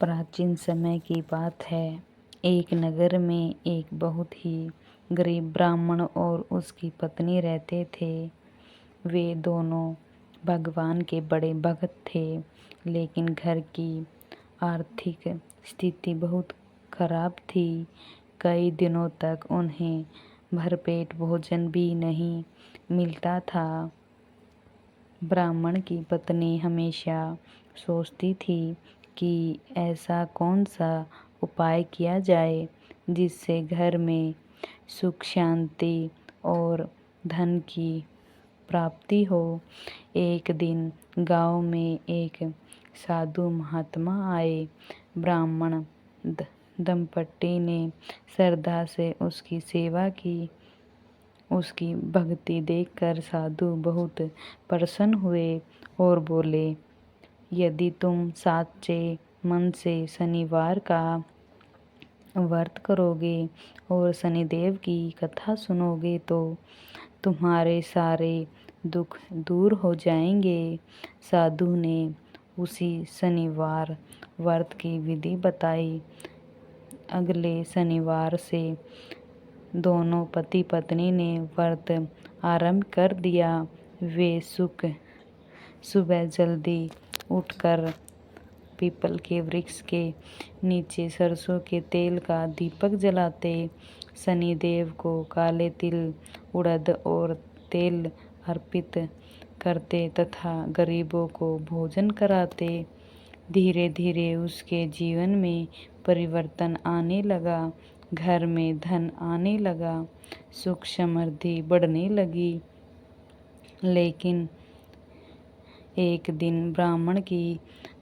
प्राचीन समय की बात है। एक नगर में एक बहुत ही गरीब ब्राह्मण और उसकी पत्नी रहते थे। वे दोनों भगवान के बड़े भक्त थे, लेकिन घर की आर्थिक स्थिति बहुत खराब थी। कई दिनों तक उन्हें भरपेट भोजन भी नहीं मिलता था। ब्राह्मण की पत्नी हमेशा सोचती थी कि ऐसा कौन सा उपाय किया जाए जिससे घर में सुख शांति और धन की प्राप्ति हो। एक दिन गांव में एक साधु महात्मा आए। ब्राह्मण दंपत्ति ने श्रद्धा से उसकी सेवा की। उसकी भक्ति देखकर साधु बहुत प्रसन्न हुए और बोले, यदि तुम सच्चे मन से शनिवार का व्रत करोगे और शनिदेव की कथा सुनोगे तो तुम्हारे सारे दुख दूर हो जाएंगे। साधु ने उसी शनिवार व्रत की विधि बताई। अगले शनिवार से दोनों पति पत्नी ने व्रत आरंभ कर दिया। वे सुबह जल्दी उठकर पीपल के वृक्ष के नीचे सरसों के तेल का दीपक जलाते, शनिदेव को काले तिल, उड़द और तेल अर्पित करते तथा गरीबों को भोजन कराते। धीरे धीरे उसके जीवन में परिवर्तन आने लगा। घर में धन आने लगा, सुख समृद्धि बढ़ने लगी। लेकिन एक दिन ब्राह्मण की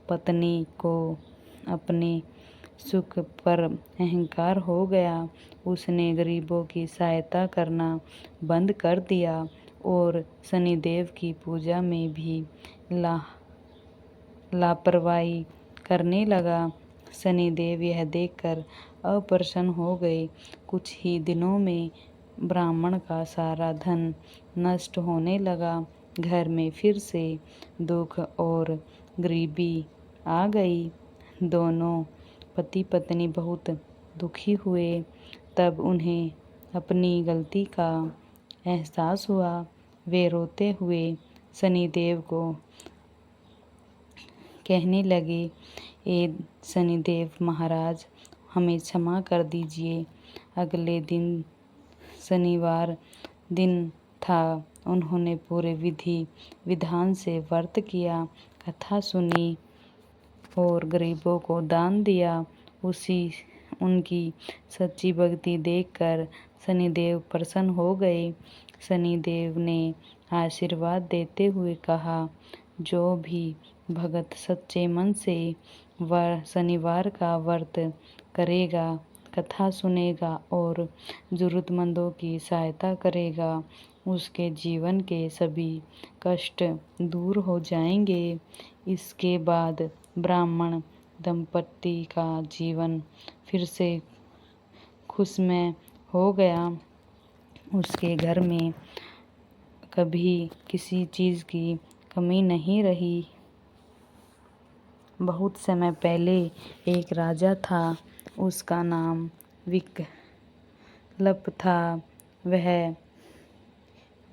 पत्नी को अपने सुख पर अहंकार हो गया। उसने गरीबों की सहायता करना बंद कर दिया और शनिदेव की पूजा में भी लापरवाही करने लगा। शनिदेव यह देखकर अप्रसन्न हो गए। कुछ ही दिनों में ब्राह्मण का सारा धन नष्ट होने लगा। घर में फिर से दुख और गरीबी आ गई। दोनों पति पत्नी बहुत दुखी हुए। तब उन्हें अपनी गलती का एहसास हुआ। वे रोते हुए शनिदेव को कहने लगे, ए शनिदेव महाराज, हमें क्षमा कर दीजिए। अगले दिन शनिवार दिन था। उन्होंने पूरे विधि विधान से व्रत किया, कथा सुनी और गरीबों को दान दिया। उनकी सच्ची भक्ति देखकर शनिदेव प्रसन्न हो गए। शनिदेव ने आशीर्वाद देते हुए कहा, जो भी भक्त सच्चे मन से शनिवार का व्रत करेगा, कथा सुनेगा और जरूरतमंदों की सहायता करेगा, उसके जीवन के सभी कष्ट दूर हो जाएंगे। इसके बाद ब्राह्मण दंपत्ति का जीवन फिर से खुशमय हो गया। उसके घर में कभी किसी चीज़ की कमी नहीं रही। बहुत समय पहले एक राजा था। उसका नाम विकल्प था। वह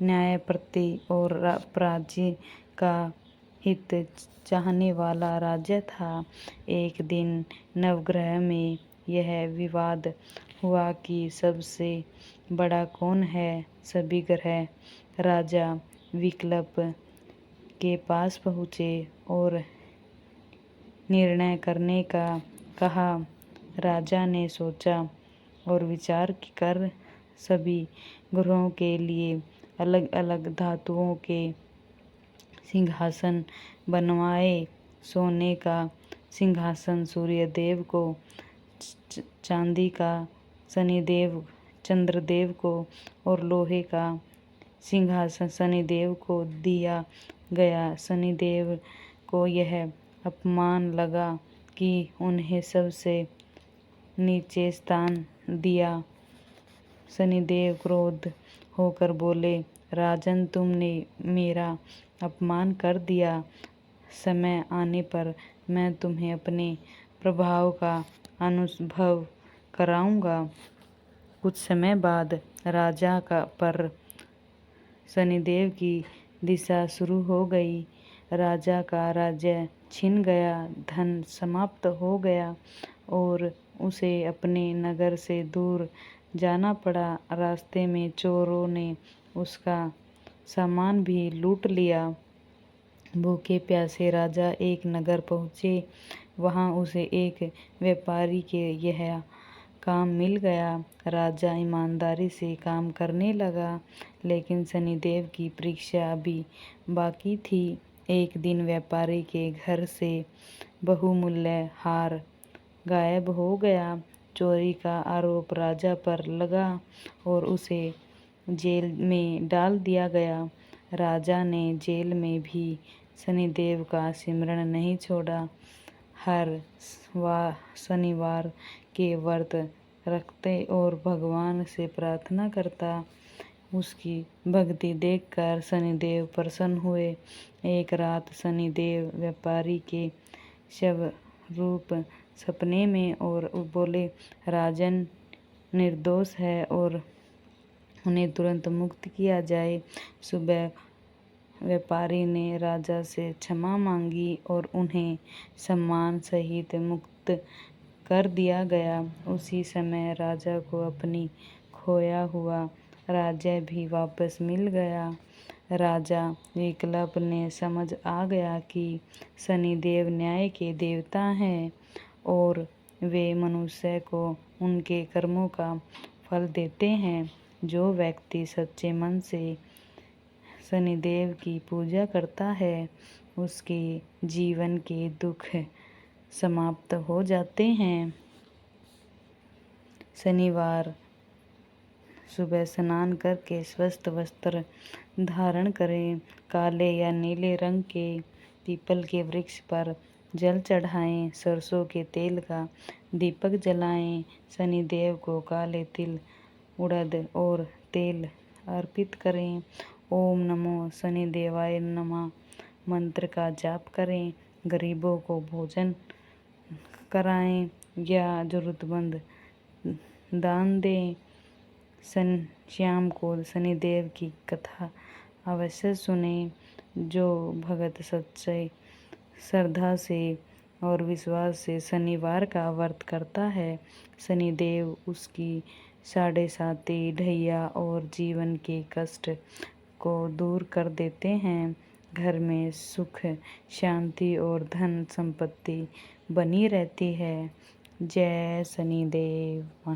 न्यायप्रति और प्रजा का हित चाहने वाला राजा था। एक दिन नवग्रह में यह विवाद हुआ कि सबसे बड़ा कौन है। सभी ग्रह राजा विकल्प के पास पहुँचे और निर्णय करने का कहा। राजा ने सोचा और विचार कर सभी ग्रहों के लिए अलग अलग धातुओं के सिंहासन बनवाए। सोने का सिंहासन सूर्यदेव को, चांदी का शनिदेव चंद्रदेव को और लोहे का सिंहासन शनिदेव को दिया गया। शनिदेव को यह अपमान लगा कि उन्हें सबसे नीचे स्थान दिया। शनिदेव क्रोध होकर बोले, राजन, तुमने मेरा अपमान कर दिया। समय आने पर मैं तुम्हें अपने प्रभाव का अनुभव कराऊंगा। कुछ समय बाद राजा का पर शनिदेव की दिशा शुरू हो गई। राजा का राज्य छिन गया, धन समाप्त हो गया और उसे अपने नगर से दूर जाना पड़ा। रास्ते में चोरों ने उसका सामान भी लूट लिया। भूखे प्यासे राजा एक नगर पहुँचे। वहाँ उसे एक व्यापारी के यह काम मिल गया। राजा ईमानदारी से काम करने लगा, लेकिन शनिदेव की परीक्षा अभी बाकी थी। एक दिन व्यापारी के घर से बहुमूल्य हार गायब हो गया। चोरी का आरोप राजा पर लगा और उसे जेल में डाल दिया गया। राजा ने जेल में भी शनिदेव का सिमरन नहीं छोड़ा। हर शनिवार के व्रत रखते और भगवान से प्रार्थना करता। उसकी भक्ति देखकर शनिदेव प्रसन्न हुए। एक रात शनिदेव व्यापारी के शव रूप सपने में और बोले, राजन निर्दोष है और उन्हें तुरंत मुक्त किया जाए। सुबह व्यापारी ने राजा से क्षमा मांगी और उन्हें सम्मान सहित मुक्त कर दिया गया। उसी समय राजा को अपनी खोया हुआ राज्य भी वापस मिल गया। राजा विकल्प ने समझ आ गया कि शनिदेव न्याय के देवता हैं और वे मनुष्य को उनके कर्मों का फल देते हैं। जो व्यक्ति सच्चे मन से शनिदेव की पूजा करता है, उसके जीवन के दुख समाप्त हो जाते हैं। शनिवार सुबह स्नान करके स्वस्थ वस्त्र धारण करें। काले या नीले रंग के पीपल के वृक्ष पर जल चढ़ाएं। सरसों के तेल का दीपक जलाएं। शनिदेव को काले तिल, उड़द और तेल अर्पित करें। ओम नमो शनिदेवाय नमः मंत्र का जाप करें। गरीबों को भोजन कराएं या जरूरतमंद दान दें। शाम को शनिदेव की कथा अवश्य सुने। जो भगत सच्चे श्रद्धा से और विश्वास से शनिवार का व्रत करता है, शनिदेव उसकी साढ़े-साती ढैया और जीवन के कष्ट को दूर कर देते हैं। घर में सुख, शांति और धन संपत्ति बनी रहती है। जय शनिदेव।